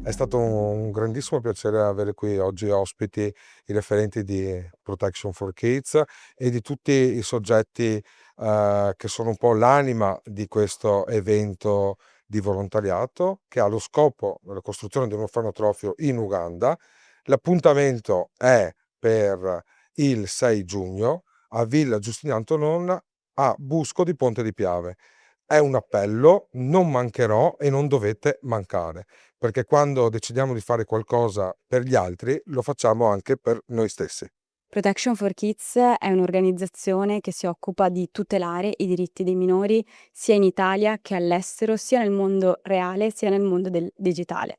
È stato un grandissimo piacere avere qui oggi ospiti i referenti di Protection for Kids e di tutti i soggetti che sono un po' l'anima di questo evento di volontariato che ha lo scopo della costruzione di un orfanotrofio in Uganda. L'appuntamento è per il 6 giugno a Villa Giustiniano Antononna a Busco di Ponte di Piave. È un appello, non mancherò e non dovete mancare, perché quando decidiamo di fare qualcosa per gli altri, lo facciamo anche per noi stessi. Protection for Kids è un'organizzazione che si occupa di tutelare i diritti dei minori sia in Italia che all'estero, sia nel mondo reale sia nel mondo del digitale.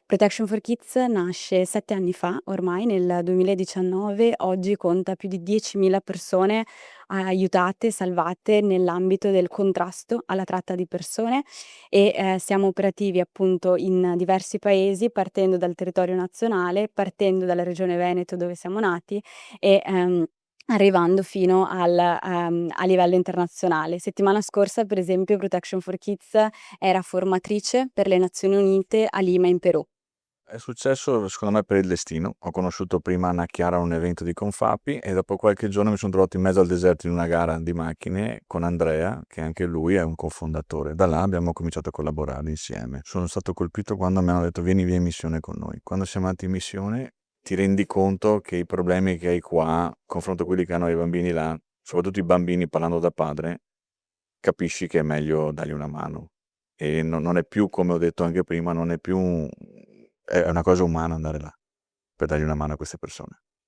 Protection for Kids nasce 7 anni fa, ormai nel 2019, oggi conta più di 10.000 persone aiutate, salvate nell'ambito del contrasto alla tratta di persone e siamo operativi appunto in diversi paesi, partendo dal territorio nazionale, partendo dalla regione Veneto dove siamo nati e arrivando fino a livello internazionale. Settimana scorsa, per esempio, Protection for Kids era formatrice per le Nazioni Unite a Lima, in Perù. È successo secondo me per il destino. Ho conosciuto prima Anna Chiara a un evento di Confapi e dopo qualche giorno mi sono trovato in mezzo al deserto in una gara di macchine con Andrea, che anche lui è un cofondatore. Da là abbiamo cominciato a collaborare insieme. Sono stato colpito quando mi hanno detto vieni via in missione con noi. Quando siamo andati in missione ti rendi conto che i problemi che hai qua, confronto a quelli che hanno i bambini là, soprattutto i bambini parlando da padre, capisci che è meglio dargli una mano. E non è più, come ho detto anche prima, non è più è una cosa umana andare là per dargli una mano a queste persone.